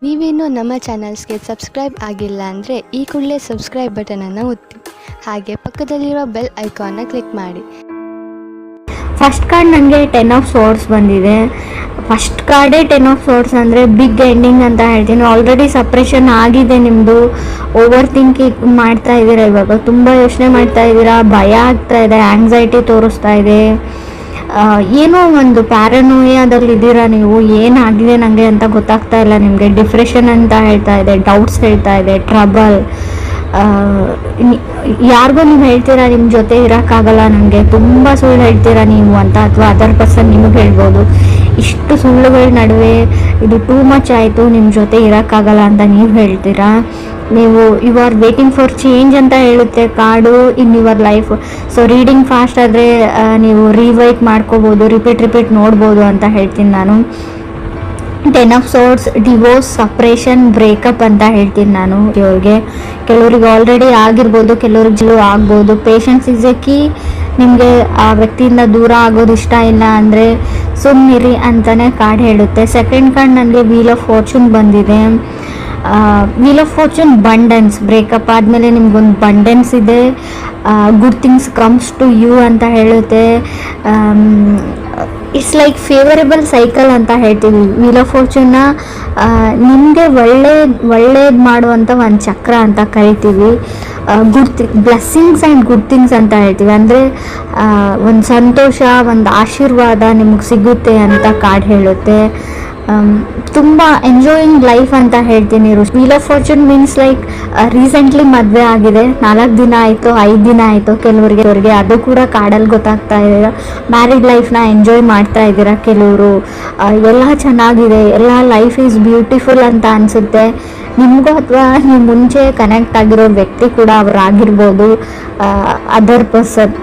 ನೀವೇನು ನಮ್ಮ ಚಾನಲ್ಸ್ಗೆ ಸಬ್ಸ್ಕ್ರೈಬ್ ಆಗಿಲ್ಲ ಅಂದರೆ ಈ ಕೂಡಲೇ ಸಬ್ಸ್ಕ್ರೈಬ್ ಬಟನನ್ನು ಒತ್ತಿ, ಹಾಗೆ ಪಕ್ಕದಲ್ಲಿರುವ ಬೆಲ್ ಐಕಾನ್ನ ಕ್ಲಿಕ್ ಮಾಡಿ. ಫಸ್ಟ್ ಕಾರ್ಡ್ ನನಗೆ 10 ಆಫ್ ಸೋರ್ಸ್ ಬಂದಿದೆ. ಫಸ್ಟ್ ಕಾರ್ಡೇ 10 ಆಫ್ ಸೋರ್ಸ್ ಅಂದರೆ ಬಿಗ್ ಎಂಡಿಂಗ್ ಅಂತ ಹೇಳ್ತೀನಿ. ಆಲ್ರೆಡಿ ಸಪ್ರೆಷನ್ ಆಗಿದೆ ನಿಮ್ಮದು, ಓವರ್ ಥಿಂಕಿಂಗ್ ಮಾಡ್ತಾ ಇದ್ದೀರಾ, ಇವಾಗ ತುಂಬ ಯೋಚನೆ ಮಾಡ್ತಾ ಇದ್ದೀರಾ, ಭಯ ಆಗ್ತಾ ಇದೆ, ಆ್ಯಂಗ್ಸೈಟಿ ತೋರಿಸ್ತಾ ಇದೆ, ಏನೋ ಒಂದು ಪ್ಯಾರನೋಯಾದಲ್ಲಿದ್ದೀರಾ ನೀವು. ಏನಾಗಿದೆ ನನಗೆ ಅಂತ ಗೊತ್ತಾಗ್ತಾ ಇಲ್ಲ ನಿಮಗೆ. ಡಿಪ್ರೆಷನ್ ಅಂತ ಹೇಳ್ತಾ ಇದೆ, ಡೌಟ್ಸ್ ಹೇಳ್ತಾ ಇದೆ, ಟ್ರಬಲ್. ಯಾರಿಗೂ ನೀವು ಹೇಳ್ತೀರಾ ನಿಮ್ಮ ಜೊತೆ ಇರೋಕ್ಕಾಗಲ್ಲ ನನಗೆ, ತುಂಬ ಸುಳ್ಳು ಹೇಳ್ತೀರಾ ನೀವು ಅಂತ, ಅಥವಾ ಅದರ್ ಪರ್ಸನ್ ನಿಮಗೆ ಹೇಳ್ಬೋದು. ಇಷ್ಟು ಸುಳ್ಳುಗಳ ನಡುವೆ ಇದು ಟೂ ಮಚ್ ಆಯಿತು, ನಿಮ್ಮ ಜೊತೆ ಇರೋಕ್ಕಾಗಲ್ಲ ಅಂತ ನೀವು ಹೇಳ್ತೀರಾ. ನೀವು you are waiting for change ಅಂತ ಹೇಳುತ್ತೆ card in your life. So reading fast ಆದರೆ ನೀವು ರಿವೈಟ್ ಮಾಡ್ಕೋಬೋದು, ರಿಪೀಟ್ ನೋಡ್ಬೋದು ಅಂತ ಹೇಳ್ತೀನಿ ನಾನು. 10 of swords divorce, separation, breakup ಅಂತ ಹೇಳ್ತೀನಿ ನಾನು ಇವ್ರಿಗೆ. ಕೆಲವ್ರಿಗೆ ಆಲ್ರೆಡಿ ಆಗಿರ್ಬೋದು, ಕೆಲವ್ರಿಗೆ ಆಗ್ಬೋದು. Patience is a key. ನಿಮಗೆ ಆ ವ್ಯಕ್ತಿಯಿಂದ ದೂರ ಆಗೋದು ಇಷ್ಟ ಇಲ್ಲ ಅಂದರೆ ಸುಮ್ಮನಿರಿ ಅಂತಲೇ ಕಾರ್ಡ್ ಹೇಳುತ್ತೆ. ಸೆಕೆಂಡ್ ಕಾರ್ಡ್ ನನಗೆ ವೀಲ್ ಆಫ್ ಫಾರ್ಚೂನ್ ಬಂದಿದೆ. Wheel of fortune abundance, breakup ಆದಮೇಲೆ ನಿಮ್ಗೊಂದು ಬಂಡೆನ್ಸ್ ಇದೆ, good things comes to you ಅಂತ ಹೇಳುತ್ತೆ. ಇಟ್ಸ್ ಲೈಕ್ ಫೇವರೇಬಲ್ ಸೈಕಲ್ ಅಂತ ಹೇಳ್ತೀವಿ. ವೀಲ್ ಆಫ್ ಫಾರ್ಚೂನ್ನ ನಿಮಗೆ ಒಳ್ಳೇದು ಮಾಡುವಂಥ ಒಂದು ಚಕ್ರ ಅಂತ ಕರಿತೀವಿ. ಬ್ಲೆಸ್ಸಿಂಗ್ಸ್ ಆ್ಯಂಡ್ ಗುಡ್ ಥಿಂಗ್ಸ್ ಅಂತ ಹೇಳ್ತೀವಿ. ಅಂದರೆ ಒಂದು ಸಂತೋಷ, ಒಂದು ಆಶೀರ್ವಾದ ನಿಮಗೆ ಸಿಗುತ್ತೆ ಅಂತ ಕಾರ್ಡ್ ಹೇಳುತ್ತೆ. ತುಂಬ ಎಂಜಾಯಿಂಗ್ ಲೈಫ್ ಅಂತ ಹೇಳ್ತೀನಿ. Wheel of fortune means like recently ಮದುವೆ ಆಗಿದೆ, 4 ದಿನ ಆಯಿತು, 5 ದಿನ ಆಯಿತು ಕೆಲವರಿಗೆ, ಅದು ಕೂಡ ಕಾರ್ಡಲ್ಲಿ ಗೊತ್ತಾಗ್ತಾ ಇದೆ. ಮ್ಯಾರಿಡ್ ಲೈಫ್ನ ಎಂಜಾಯ್ ಮಾಡ್ತಾ ಇದ್ದೀರಾ ಕೆಲವರು. ಎಲ್ಲ ಚೆನ್ನಾಗಿದೆ, ಎಲ್ಲ ಲೈಫ್ ಈಸ್ ಬ್ಯೂಟಿಫುಲ್ ಅಂತ ಅನಿಸುತ್ತೆ ನಿಮಗೂ, ಅಥವಾ ನೀವು ಮುಂಚೆ ಕನೆಕ್ಟ್ ಆಗಿರೋ ವ್ಯಕ್ತಿ ಕೂಡ ಅವರಾಗಿರ್ಬೋದು, ಅದರ್ ಪರ್ಸನ್,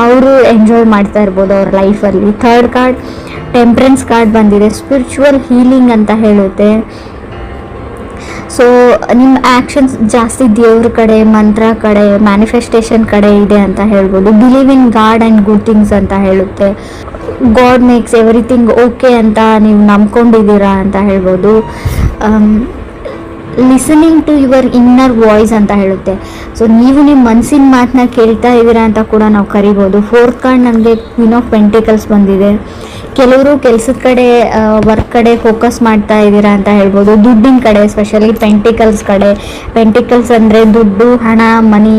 ಅವರು ಎಂಜಾಯ್ ಮಾಡ್ತಾ ಇರ್ಬೋದು ಅವ್ರ ಲೈಫಲ್ಲಿ. ಥರ್ಡ್ ಕಾರ್ಡ್ ಟೆಂಪ್ರೆನ್ಸ್ ಕಾರ್ಡ್ ಬಂದಿದೆ. ಸ್ಪಿರಿಚುವಲ್ ಹೀಲಿಂಗ್ ಅಂತ ಹೇಳುತ್ತೆ. ಸೊ ನಿಮ್ಮ ಆ್ಯಕ್ಷನ್ಸ್ ಜಾಸ್ತಿ ದೇವ್ರ ಕಡೆ, ಮಂತ್ರ ಕಡೆ, ಮ್ಯಾನಿಫೆಸ್ಟೇಷನ್ ಕಡೆ ಇದೆ ಅಂತ ಹೇಳ್ಬೋದು. Believe in god and good things ಅಂತ ಹೇಳುತ್ತೆ. ಗಾಡ್ ಮೇಕ್ಸ್ ಎವ್ರಿಥಿಂಗ್ ಓಕೆ ಅಂತ ನೀವು ನಂಬ್ಕೊಂಡಿದ್ದೀರಾ ಅಂತ ಹೇಳ್ಬೋದು. Listening to your inner voice ಅಂತ ಹೇಳುತ್ತೆ. ಸೊ ನೀವು ನಿಮ್ಮ ಮನಸ್ಸಿನ ಮಾತನ್ನ ಕೇಳ್ತಾ ಇದ್ದೀರಾ ಅಂತ ಕೂಡ ನಾವು ಕರಿಬೋದು. ಫೋರ್ತ್ ಕಾರ್ಡ್ ನನಗೆ ಕ್ವೀನ್ ಆಫ್ ಪೆಂಟಿಕಲ್ಸ್ ಬಂದಿದೆ. ಕೆಲವರು ಕೆಲಸದ ಕಡೆ, ವರ್ಕ್ ಕಡೆ ಫೋಕಸ್ ಮಾಡ್ತಾ ಇದ್ದೀರಾ ಅಂತ ಹೇಳ್ಬೋದು. ದುಡ್ಡಿನ ಕಡೆ, ಎಸ್ಪೆಷಲಿ ಪೆಂಟಿಕಲ್ಸ್ ಕಡೆ. ಪೆಂಟಿಕಲ್ಸ್ ಅಂದರೆ ದುಡ್ಡು, ಹಣ, ಮನಿ.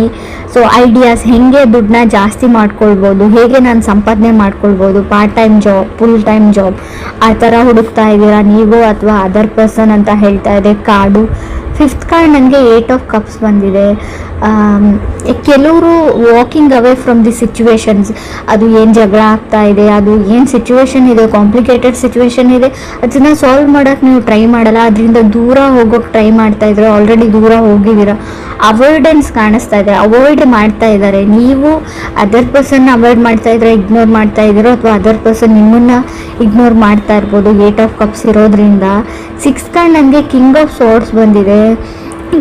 ಸೊ ಐಡಿಯಾಸ್, ಹೇಗೆ ದುಡ್ಡನ್ನ ಜಾಸ್ತಿ ಮಾಡ್ಕೊಳ್ಬೋದು, ಹೇಗೆ ನಾನು ಸಂಪಾದನೆ ಮಾಡ್ಕೊಳ್ಬೋದು, part time job, full time job, ಆ ಥರ ಹುಡುಕ್ತಾ ಇದ್ದೀರಾ ನೀವು ಅಥವಾ ಅದರ್ ಪರ್ಸನ್ ಅಂತ ಹೇಳ್ತಾ ಇದೆ ಕಾರ್ಡು. ಫಿಫ್ತ್ ಕಾರ್ಡ್ ನನಗೆ 8 ಆಫ್ ಕಪ್ಸ್ ಬಂದಿದೆ. ಕೆಲವರು walking away from the situations. ಅದು ಏನು ಜಗಳ ಆಗ್ತಾ ಇದೆ, ಅದು ಏನು ಸಿಚುವೇಶನ್ ಇದೆ, ಕಾಂಪ್ಲಿಕೇಟೆಡ್ ಸಿಚುವೇಶನ್ ಇದೆ, ಅದನ್ನು ಸಾಲ್ವ್ ಮಾಡೋಕ್ಕೆ ನೀವು ಟ್ರೈ ಮಾಡಲ್ಲ, ಅದರಿಂದ ದೂರ ಹೋಗೋಕ್ಕೆ ಟ್ರೈ ಮಾಡ್ತಾ ಇದ್ರೆ ಆಲ್ರೆಡಿ ದೂರ ಹೋಗಿದ್ದೀರಾ. ಅವಾಯ್ಡೆನ್ಸ್ ಕಾಣಿಸ್ತಾ ಇದೆ, ಅವಾಯ್ಡ್ ಮಾಡ್ತಾ ಇದ್ದಾರೆ. ನೀವು ಅದರ್ ಪರ್ಸನ್ನ ಅವಾಯ್ಡ್ ಮಾಡ್ತಾ ಇದ್ರೆ, ಇಗ್ನೋರ್ ಮಾಡ್ತಾ ಇದ್ದೀರೋ, ಅಥವಾ ಅದರ್ ಪರ್ಸನ್ ನಿಮ್ಮನ್ನು ಇಗ್ನೋರ್ ಮಾಡ್ತಾ ಇರ್ಬೋದು 8 ಆಫ್ ಕಪ್ಸ್ ಇರೋದ್ರಿಂದ. 6th ಕಾರ್ಡ್ ನನಗೆ ಕಿಂಗ್ ಆಫ್ ಸೋರ್ಸ್ ಬಂದಿದೆ.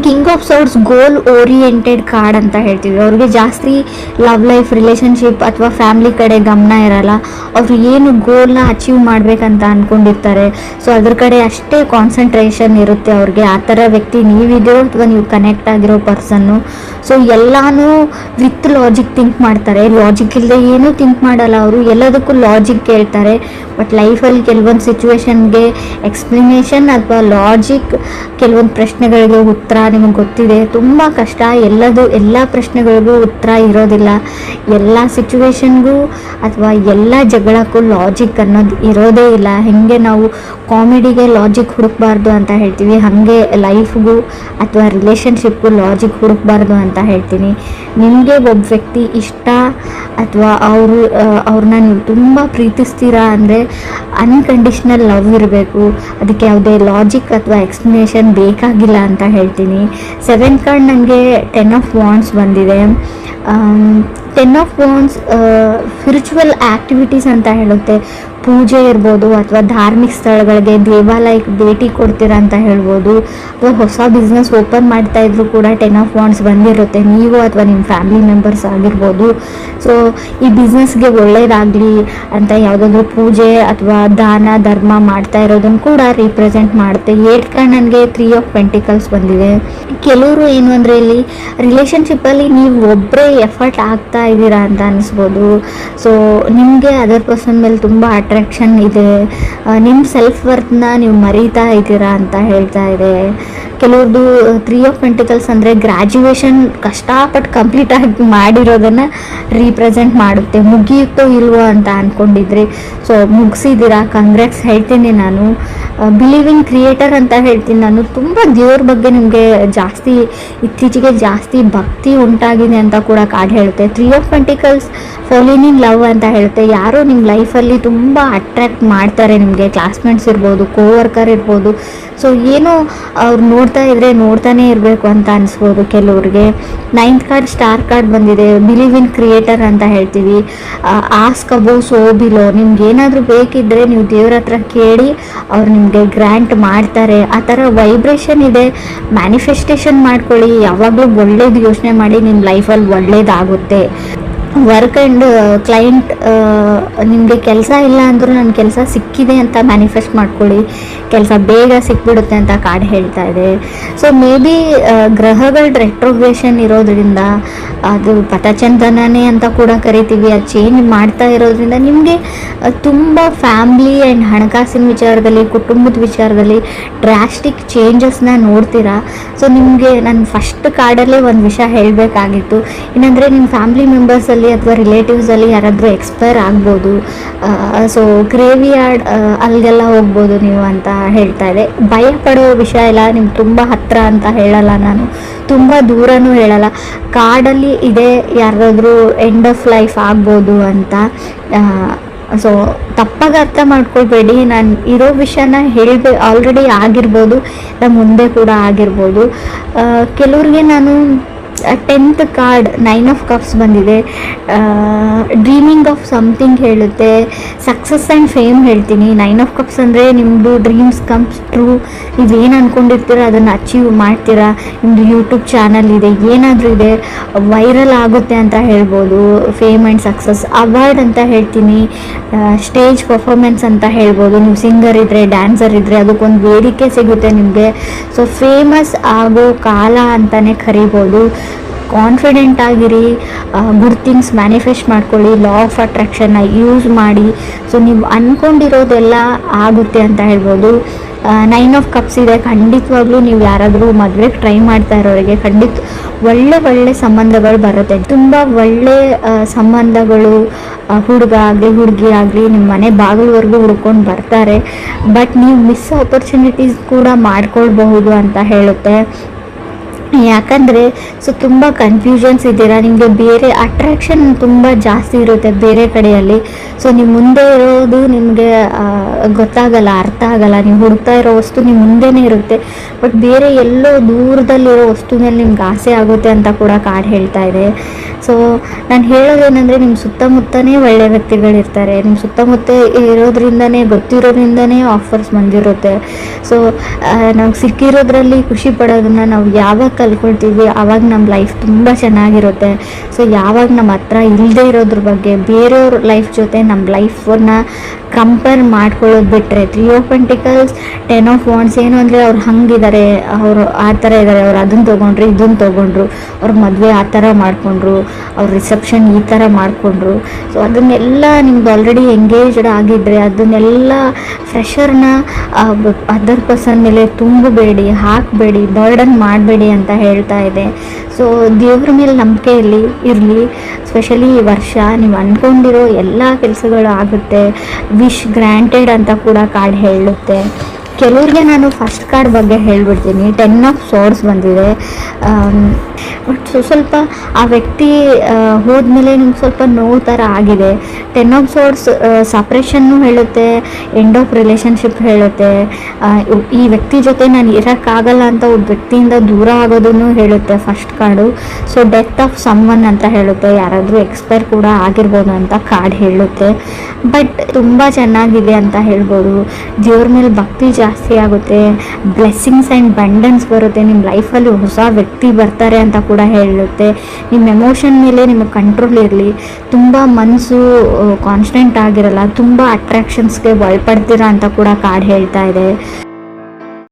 King of swords goal oriented card ಅಂತ ಹೇಳ್ತೀವಿ. ಅವ್ರಿಗೆ ಜಾಸ್ತಿ ಲವ್ ಲೈಫ್, ರಿಲೇಷನ್ಶಿಪ್ ಅಥವಾ ಫ್ಯಾಮಿಲಿ ಕಡೆ ಗಮನ ಇರಲ್ಲ. ಅವರು ಏನು ಗೋಲ್ನ ಅಚೀವ್ ಮಾಡಬೇಕಂತ ಅಂದ್ಕೊಂಡಿರ್ತಾರೆ, ಸೊ ಅದ್ರ ಕಡೆ ಅಷ್ಟೇ ಕಾನ್ಸಂಟ್ರೇಷನ್ ಇರುತ್ತೆ ಅವ್ರಿಗೆ. ಆ ಥರ ವ್ಯಕ್ತಿ ನೀವಿದೆಯೋ ಅಥವಾ ನೀವು ಕನೆಕ್ಟ್ ಆಗಿರೋ ಪರ್ಸನ್ನು. ಸೊ ಎಲ್ಲನೂ ವಿತ್ ಲಾಜಿಕ್ ಥಿಂಕ್ ಮಾಡ್ತಾರೆ, ಲಾಜಿಕ್ ಇಲ್ಲದೆ ಏನೂ ಥಿಂಕ್ ಮಾಡಲ್ಲ ಅವರು, ಎಲ್ಲದಕ್ಕೂ ಲಾಜಿಕ್ ಕೇಳ್ತಾರೆ. ಬಟ್ ಲೈಫಲ್ಲಿ ಕೆಲವೊಂದು ಸಿಚುವೇಶನ್ಗೆ ಎಕ್ಸ್ಪ್ಲನೇಷನ್ ಅಥವಾ ಲಾಜಿಕ್, ಕೆಲವೊಂದು ಪ್ರಶ್ನೆಗಳಿಗೆ ಉತ್ತರ ನಿಮಗೆ ಗೊತ್ತಿದೆ, ತುಂಬ ಕಷ್ಟ. ಎಲ್ಲ ಪ್ರಶ್ನೆಗಳಿಗೂ ಉತ್ತರ ಇರೋದಿಲ್ಲ. ಎಲ್ಲ ಸಿಚುವೇಶನ್ಗೂ ಅಥವಾ ಎಲ್ಲ ಜಗಳಕ್ಕೂ ಲಾಜಿಕ್ ಅನ್ನೋದು ಇರೋದೇ ಇಲ್ಲ. ಹೇಗೆ ನಾವು ಕಾಮಿಡಿಗೆ ಲಾಜಿಕ್ ಹುಡುಕಬಾರ್ದು ಅಂತ ಹೇಳ್ತೀವಿ, ಹಾಗೆ ಲೈಫ್ಗೂ ಅಥವಾ ರಿಲೇಷನ್ಶಿಪ್ಗೂ ಲಾಜಿಕ್ ಹುಡುಕಬಾರ್ದು ಅಂತ ಹೇಳ್ತೀನಿ. ನಿಮಗೆ ಒಬ್ಬ ವ್ಯಕ್ತಿ ಇಷ್ಟ ಅಥವಾ ಅವ್ರನ್ನ ನೀವು ತುಂಬ ಪ್ರೀತಿಸ್ತೀರಾ ಅಂದರೆ ಅನ್ಕಂಡೀಷ್ನಲ್ ಲವ್ ಇರಬೇಕು. ಅದಕ್ಕೆ ಯಾವುದೇ ಲಾಜಿಕ್ ಅಥವಾ ಎಕ್ಸ್ಪ್ಲನೇಷನ್ ಬೇಕಾಗಿಲ್ಲ ಅಂತ ಹೇಳ್ತೀನಿ. 7th ಕಾರ್ಡ್ ನನಗೆ 10 ಆಫ್ ವಾಂಡ್ಸ್ ಬಂದಿದೆ. 10 ಆಫ್ ವಾಂಡ್ಸ್ ಸ್ಪಿರಿಚುವಲ್ ಆ್ಯಕ್ಟಿವಿಟೀಸ್ ಅಂತ ಹೇಳುತ್ತೆ. ಪೂಜೆ ಇರ್ಬೋದು ಅಥವಾ ಧಾರ್ಮಿಕ ಸ್ಥಳಗಳಿಗೆ ದೇವಾಲಯಕ್ಕೆ ಭೇಟಿ ಕೊಡ್ತೀರಾ ಅಂತ ಹೇಳ್ಬೋದು. ಅಥವಾ ಹೊಸ ಬಿಸ್ನೆಸ್ ಓಪನ್ ಮಾಡ್ತಾ ಇದ್ರು ಕೂಡ 10 ಆಫ್ ವಾಂಡ್ಸ್ ಬಂದಿರುತ್ತೆ, ನೀವು ಅಥವಾ ನಿಮ್ಮ ಫ್ಯಾಮಿಲಿ ಮೆಂಬರ್ಸ್ ಆಗಿರ್ಬೋದು. ಸೊ ಈ ಬಿಸ್ನೆಸ್ಗೆ ಒಳ್ಳೇದಾಗಲಿ ಅಂತ ಯಾವುದಾದ್ರೂ ಪೂಜೆ ಅಥವಾ ದಾನ ಧರ್ಮ ಮಾಡ್ತಾ ಇರೋದನ್ನು ಕೂಡ ರಿಪ್ರೆಸೆಂಟ್ ಮಾಡುತ್ತೆ. 8 ಕಾರ್ಡ್ ನನಗೆ 3 ಆಫ್ ಪೆಂಟಿಕಲ್ಸ್ ಬಂದಿದೆ. ಕೆಲವರು ಏನು ಅಂದರೆ ಇಲ್ಲಿ ರಿಲೇಷನ್ಶಿಪ್ಪಲ್ಲಿ ನೀವು ಒಬ್ಬರೇ ಎಫರ್ಟ್ ಆಗ್ತಾ ಇದ್ದೀರಾ ಅಂತ ಅನಿಸ್ಬೋದು. ಸೊ ನಿಮಗೆ ಅದರ್ ಪರ್ಸನ್ ಮೇಲೆ ತುಂಬ ಅಟ್ರಾಕ್ಷನ್ ಇದೆ, ನಿಮ್ಮ ಸೆಲ್ಫ್ ವರ್ತ್ನ ನೀವು ಮರೀತಾ ಇದ್ದೀರಾ ಅಂತ ಹೇಳ್ತಾ ಇದೆ. ಕೆಲವ್ರದ್ದು 3 ಆಫ್ ಪೆಂಟಿಕಲ್ಸ್ ಅಂದರೆ ಗ್ರ್ಯಾಜುಯೇಷನ್ ಕಷ್ಟಪಟ್ಟು ಕಂಪ್ಲೀಟ್ ಆಗಿ ಮಾಡಿರೋದನ್ನು ರೀಪ್ರೆಸೆಂಟ್ ಮಾಡುತ್ತೆ. ಮುಗಿಯುತ್ತೋ ಇಲ್ವೋ ಅಂತ ಅಂದ್ಕೊಂಡಿದ್ರಿ, ಸೊ ಮುಗಿಸಿದ್ದೀರಾ, ಕಂಗ್ರಾಟ್ಸ್ ಹೇಳ್ತೀನಿ ನಾನು. ಬಿಲೀವಿಂಗ್ ಕ್ರಿಯೇಟರ್ ಅಂತ ಹೇಳ್ತೀನಿ ನಾನು. ತುಂಬ ದೇವ್ರ ಬಗ್ಗೆ ನಿಮಗೆ ಇತ್ತೀಚೆಗೆ ಜಾಸ್ತಿ ಭಕ್ತಿ ಉಂಟಾಗಿದೆ ಅಂತ ಕೂಡ ಕಾರ್ಡ್ ಹೇಳುತ್ತೆ. 3 of pentacles falling in love ಅಂತ ಹೇಳುತ್ತೆ. ಯಾರೋ ನಿಮ್ಮ ಲೈಫಲ್ಲಿ ತುಂಬ ಅಟ್ರ್ಯಾಕ್ಟ್ ಮಾಡ್ತಾರೆ, ನಿಮಗೆ ಕ್ಲಾಸ್ಮೇಟ್ಸ್ ಇರ್ಬೋದು, ಕೋವರ್ಕರ್ ಇರ್ಬೋದು. ಸೊ ಏನೋ ಅವ್ರು ನೋಡ್ತಾ ಇದ್ರೆ ನೋಡ್ತಾನೆ ಇರಬೇಕು ಅಂತ ಅನಿಸ್ಬೋದು ಕೆಲವ್ರಿಗೆ. 9th ಕಾರ್ಡ್ ಸ್ಟಾರ್ ಕಾರ್ಡ್ ಬಂದಿದೆ. ಬಿಲೀವ್ ಇನ್ ಕ್ರಿಯೇಟರ್ ಅಂತ ಹೇಳ್ತೀವಿ. ಆಸ್ಕ್ ಅಬೌವ್ ಸೋ ಬಿಲೋ, ನಿಮ್ಗೆ ಏನಾದರೂ ಬೇಕಿದ್ದರೆ ನೀವು ದೇವ್ರ ಹತ್ರ ಕೇಳಿ ಅವ್ರು ನಿಮಗೆ ಗ್ರ್ಯಾಂಟ್ ಮಾಡ್ತಾರೆ. ಆ ಥರ ವೈಬ್ರೇಷನ್ ಇದೆ. ಮ್ಯಾನಿಫೆಸ್ಟೇಷನ್ ಮಾಡ್ಕೊಳ್ಳಿ, ಯಾವಾಗಲೂ ಒಳ್ಳೇದು ಯೋಚನೆ ಮಾಡಿ, ನಿಮ್ಮ ಲೈಫಲ್ಲಿ ಒಳ್ಳೇದಾಗುತ್ತೆ. ವರ್ಕ್ ಆ್ಯಂಡ್ ಕ್ಲೈಂಟ್, ನಿಮಗೆ ಕೆಲಸ ಇಲ್ಲ ಅಂದರೂ ನನ್ನ ಕೆಲಸ ಸಿಕ್ಕಿದೆ ಅಂತ ಮ್ಯಾನಿಫೆಸ್ಟ್ ಮಾಡ್ಕೊಳ್ಳಿ, ಕೆಲಸ ಬೇಗ ಸಿಕ್ಬಿಡುತ್ತೆ ಅಂತ ಕಾರ್ಡ್ ಹೇಳ್ತಾ ಇದೆ. ಸೊ ಮೇ ಬಿ ಗ್ರಹಗಳ ರೆಟ್ರೋಗ್ರೇಷನ್ ಇರೋದ್ರಿಂದ, ಅದು ಪತಚಂದನನೇ ಅಂತ ಕೂಡ ಕರಿತೀವಿ, ಅದು ಚೇಂಜ್ ಮಾಡ್ತಾ ಇರೋದ್ರಿಂದ ನಿಮಗೆ ತುಂಬ ಫ್ಯಾಮ್ಲಿ ಆ್ಯಂಡ್ ಹಣಕಾಸಿನ ವಿಚಾರದಲ್ಲಿ, ಕುಟುಂಬದ ವಿಚಾರದಲ್ಲಿ ಡ್ರಾಸ್ಟಿಕ್ ಚೇಂಜಸ್ನ ನೋಡ್ತೀರಾ. ಸೊ ನಿಮಗೆ ನಾನು ಫಸ್ಟ್ ಕಾರ್ಡಲ್ಲೇ ಒಂದು ವಿಷಯ ಹೇಳಬೇಕಾಗಿತ್ತು, ಏನಂದರೆ ನಿಮ್ಮ ಫ್ಯಾಮ್ಲಿ ಮೆಂಬರ್ಸಲ್ಲಿ ಅಥವಾ ರಿಲೇಟಿವ್ಸಲ್ಲಿ ಯಾರಾದರೂ ಎಕ್ಸ್ಪೈರ್ ಆಗ್ಬೋದು. ಸೊ ಗ್ರೇವಿಯಾರ್ಡ್ ಅಲ್ಲಿಗೆಲ್ಲ ಹೋಗ್ಬೋದು ನೀವು ಅಂತ ಹೇಳ್ತಾ ಇದೆ. ಭಯ ಪಡೋ ವಿಷಯ ಇಲ್ಲ, ನಿಮ್ಗೆ ತುಂಬ ಹತ್ತಿರ ಅಂತ ಹೇಳಲ್ಲ ನಾನು, ತುಂಬ ದೂರನೂ ಹೇಳಲ್ಲ. ಕಾರ್ಡಲ್ಲಿ ಇದೆ ಯಾರಾದರೂ ಎಂಡ್ ಆಫ್ ಲೈಫ್ ಆಗ್ಬೋದು ಅಂತ. ಸೊ ತಪ್ಪಾಗಿ ಅರ್ಥ ಮಾಡ್ಕೊಳ್ಬೇಡಿ, ನಾನು ಇರೋ ವಿಷಯನ ಆಲ್ರೆಡಿ ಆಗಿರ್ಬೋದು, ಮುಂದೆ ಕೂಡ ಆಗಿರ್ಬೋದು. ಕೆಲವ್ರಿಗೆ ನಾನು 10th ಕಾರ್ಡ್ 9 ಆಫ್ ಕಪ್ಸ್ ಬಂದಿದೆ. ಡ್ರೀಮಿಂಗ್ ಆಫ್ ಸಮಥಿಂಗ್ ಹೇಳುತ್ತೆ, ಸಕ್ಸಸ್ ಆ್ಯಂಡ್ ಫೇಮ್ ಹೇಳ್ತೀನಿ. 9 ಆಫ್ ಕಪ್ಸ್ ಅಂದರೆ ನಿಮ್ಮದು ಡ್ರೀಮ್ಸ್ ಕಮ್ಸ್ ಟ್ರೂ, ನೀವೇನು ಅಂದ್ಕೊಂಡಿರ್ತೀರ ಅದನ್ನು ಅಚೀವ್ ಮಾಡ್ತೀರಾ. ನಿಮ್ಮದು ಯೂಟ್ಯೂಬ್ ಚಾನಲ್ ಇದೆ, ಏನಾದರೂ ಇದೆ, ವೈರಲ್ ಆಗುತ್ತೆ ಅಂತ ಹೇಳ್ಬೋದು. Fame and success. ಅವಾರ್ಡ್ ಅಂತ ಹೇಳ್ತೀನಿ, ಸ್ಟೇಜ್ ಪರ್ಫಾರ್ಮೆನ್ಸ್ ಅಂತ ಹೇಳ್ಬೋದು. ನೀವು ಸಿಂಗರ್ ಇದ್ದರೆ, ಡ್ಯಾನ್ಸರ್ ಇದ್ದರೆ ಅದಕ್ಕೊಂದು ವೇದಿಕೆ ಸಿಗುತ್ತೆ ನಿಮಗೆ. ಸೊ ಫೇಮಸ್ ಆಗೋ ಕಾಲ ಅಂತಲೇ ಕರಿಬೋದು. ಕಾನ್ಫಿಡೆಂಟ್ ಆಗಿರಿ, ಗುಡ್ ಥಿಂಗ್ಸ್ ಮ್ಯಾನಿಫೆಸ್ಟ್ ಮಾಡ್ಕೊಳ್ಳಿ, ಲಾ ಆಫ್ ಅಟ್ರಾಕ್ಷನ್ನ ಯೂಸ್ ಮಾಡಿ. ಸೊ ನೀವು ಅಂದ್ಕೊಂಡಿರೋದೆಲ್ಲ ಆಗುತ್ತೆ ಅಂತ ಹೇಳ್ಬೋದು. 9 ಆಫ್ ಕಪ್ಸ್ ಇದೆ. ಖಂಡಿತವಾಗ್ಲೂ ನೀವು ಯಾರಾದರೂ ಮದುವೆಗೆ ಟ್ರೈ ಮಾಡ್ತಾ ಇರೋರಿಗೆ ಒಳ್ಳೆ ಸಂಬಂಧಗಳು ಬರುತ್ತೆ. ತುಂಬ ಒಳ್ಳೆ ಸಂಬಂಧಗಳು, ಹುಡುಗ ಆಗಲಿ ಹುಡುಗಿ ಆಗಲಿ ನಿಮ್ಮ ಮನೆ ಬಾಗಿಲವರೆಗೂ ಹುಡ್ಕೊಂಡು ಬರ್ತಾರೆ. ಬಟ್ ನೀವು ಮಿಸ್ ಆಪರ್ಚುನಿಟೀಸ್ ಕೂಡ ಮಾಡ್ಕೊಳ್ಬಹುದು ಅಂತ ಹೇಳುತ್ತೆ. ಯಾಕಂದರೆ ಸೊ ತುಂಬ ಕನ್ಫ್ಯೂಷನ್ಸ್ ಇದ್ದೀರಾ, ನಿಮಗೆ ಬೇರೆ ಅಟ್ರಾಕ್ಷನ್ ತುಂಬ ಜಾಸ್ತಿ ಇರುತ್ತೆ ಬೇರೆ ಕಡೆಯಲ್ಲಿ. ಸೊ ನೀವು ಮುಂದೆ ಇರೋದು ನಿಮಗೆ ಗೊತ್ತಾಗಲ್ಲ, ಅರ್ಥ ಆಗಲ್ಲ. ನೀವು ಹುಡುಕ್ತಾ ಇರೋ ವಸ್ತು ನಿಮ್ಮ ಮುಂದೆನೇ ಇರುತ್ತೆ, ಬಟ್ ಬೇರೆ ಎಲ್ಲೋ ದೂರದಲ್ಲಿರೋ ವಸ್ತು ಮೇಲೆ ನಿಮ್ಗೆ ಆಸೆ ಆಗುತ್ತೆ ಅಂತ ಕೂಡ ಕಾರ್ಡ್ ಹೇಳ್ತಾ ಇದೆ. ಸೊ ನಾನು ಹೇಳೋದೇನೆಂದರೆ ನಿಮ್ಮ ಸುತ್ತಮುತ್ತನೇ ಒಳ್ಳೆಯ ವ್ಯಕ್ತಿಗಳಿರ್ತಾರೆ, ನಿಮ್ಮ ಸುತ್ತಮುತ್ತ ಇರೋದ್ರಿಂದನೇ, ಗೊತ್ತಿರೋದ್ರಿಂದನೇ ಆಫರ್ಸ್ ಬಂದಿರುತ್ತೆ. ಸೊ ನಾವು ಸಿಕ್ಕಿರೋದ್ರಲ್ಲಿ ಖುಷಿ ಪಡೋದನ್ನು ನಾವು ಯಾವಾಗ ಕಲ್ಕೊಳ್ತೀವಿ ಆವಾಗ ನಮ್ಮ ಲೈಫ್ ತುಂಬ ಚೆನ್ನಾಗಿರುತ್ತೆ. ಸೊ ಯಾವಾಗ ನಮ್ಮ ಹತ್ರ ಇಲ್ಲದೆ ಇರೋದ್ರ ಬಗ್ಗೆ ಬೇರೆಯವ್ರ ಲೈಫ್ ಜೊತೆ ನಮ್ಮ ಲೈಫನ್ನು ಕಂಪೇರ್ ಮಾಡ್ಕೊಳ್ಳೋದು ಬಿಟ್ಟರೆ, 3 ಆಫ್ ಪೆಂಟಿಕಲ್ಸ್ 10 ಆಫ್ ವಾಂಡ್ಸ್ ಏನು ಅಂದರೆ ಅವ್ರು ಹಂಗಿದ್ದಾರೆ, ಅವರು ಆ ಥರ ಇದ್ದಾರೆ, ಅವ್ರು ಅದನ್ನು ತೊಗೊಂಡ್ರು ಇದನ್ನು ತೊಗೊಂಡ್ರು, ಅವ್ರ ಮದುವೆ ಆ ಥರ ಮಾಡಿಕೊಂಡ್ರು, ಅವ್ರ ರಿಸೆಪ್ಷನ್ ಈ ಥರ ಮಾಡಿಕೊಂಡ್ರು. ಸೊ ಅದನ್ನೆಲ್ಲ ನಿಮ್ದು ಆಲ್ರೆಡಿ ಎಂಗೇಜ್ಡ್ ಆಗಿದ್ದರೆ ಅದನ್ನೆಲ್ಲ ಫ್ರೆಷರ್ನ ಅದರ್ ಪರ್ಸನ್ ಮೇಲೆ ತುಂಬಬೇಡಿ, ಹಾಕಬೇಡಿ, ಬರ್ಡನ್ ಮಾಡಬೇಡಿ ಅಂತ ಹೇಳ್ತಾ ಇದೆ. ಸೊ ದೇವ್ರ ಮೇಲೆ ನಂಬಿಕೆ ಇರಲಿ. ಸ್ಪೆಷಲಿ ಈ ವರ್ಷ ನೀವು ಅಂದ್ಕೊಂಡಿರೋ ಎಲ್ಲ ಕೆಲಸಗಳು ಆಗುತ್ತೆ. ವಿಶ್ ಗ್ರ್ಯಾಂಟೆಡ್ ಅಂತ ಕೂಡ ಕಾರ್ಡ್ ಹೇಳುತ್ತೆ. ಕೆಲವ್ರಿಗೆ ನಾನು ಫಸ್ಟ್ ಕಾರ್ಡ್ ಬಗ್ಗೆ ಹೇಳ್ಬಿಡ್ತೀನಿ. 10 ಆಫ್ ಸೋರ್ಸ್ ಬಂದಿದೆ. ಬಟ್ ಸ್ವಲ್ಪ ಆ ವ್ಯಕ್ತಿ ಹೋದ್ಮೇಲೆ ನಿಮ್ಗೆ ಸ್ವಲ್ಪ ನೋವು ಥರ ಆಗಿದೆ. 10 ಆಫ್ ಸೋರ್ಸ್ ಸಪ್ರೇಷನ್ನು ಹೇಳುತ್ತೆ, ಎಂಡ್ ಆಫ್ ರಿಲೇಷನ್ಶಿಪ್ ಹೇಳುತ್ತೆ. ಈ ವ್ಯಕ್ತಿ ಜೊತೆ ನಾನು ಇರೋಕ್ಕಾಗಲ್ಲ ಅಂತ ಒಬ್ಬ ವ್ಯಕ್ತಿಯಿಂದ ದೂರ ಆಗೋದನ್ನು ಹೇಳುತ್ತೆ first card. So death of someone ಅಂತ ಹೇಳುತ್ತೆ, ಯಾರಾದರೂ ಎಕ್ಸ್ಪೈರ್ ಕೂಡ ಆಗಿರ್ಬೋದು ಅಂತ ಕಾರ್ಡ್ ಹೇಳುತ್ತೆ. ಬಟ್ ತುಂಬ ಚೆನ್ನಾಗಿದೆ ಅಂತ ಹೇಳ್ಬೋದು. ದೇವ್ರ ಮೇಲೆ ಭಕ್ತಿ ಜಾಸ್ತಿ ಆಗುತ್ತೆ, ಬ್ಲೆಸ್ಸಿಂಗ್ಸ್ ಆ್ಯಂಡ್ ಬಂಡನ್ಸ್ ಬರುತ್ತೆ, ನಿಮ್ಮ ಲೈಫಲ್ಲಿ ಹೊಸ ವ್ಯಕ್ತಿ ಬರ್ತಾರೆ ಅಂತ ಕೂಡ ಹೇಳುತ್ತೆ. ನಿಮ್ಮ ಎಮೋಷನ್ ಮೇಲೆ ನಿಮಗೆ ಕಂಟ್ರೋಲ್ ಇರಲಿ, ತುಂಬ ಮನಸ್ಸು ಕಾನ್ಸ್ಟೆಂಟ್ ಆಗಿರಲ್ಲ, ತುಂಬ ಅಟ್ರಾಕ್ಷನ್ಸ್ಗೆ ಒಳಪಡ್ತೀರಾ ಅಂತ ಕೂಡ ಕಾರ್ಡ್ ಹೇಳ್ತಾ ಇದೆ.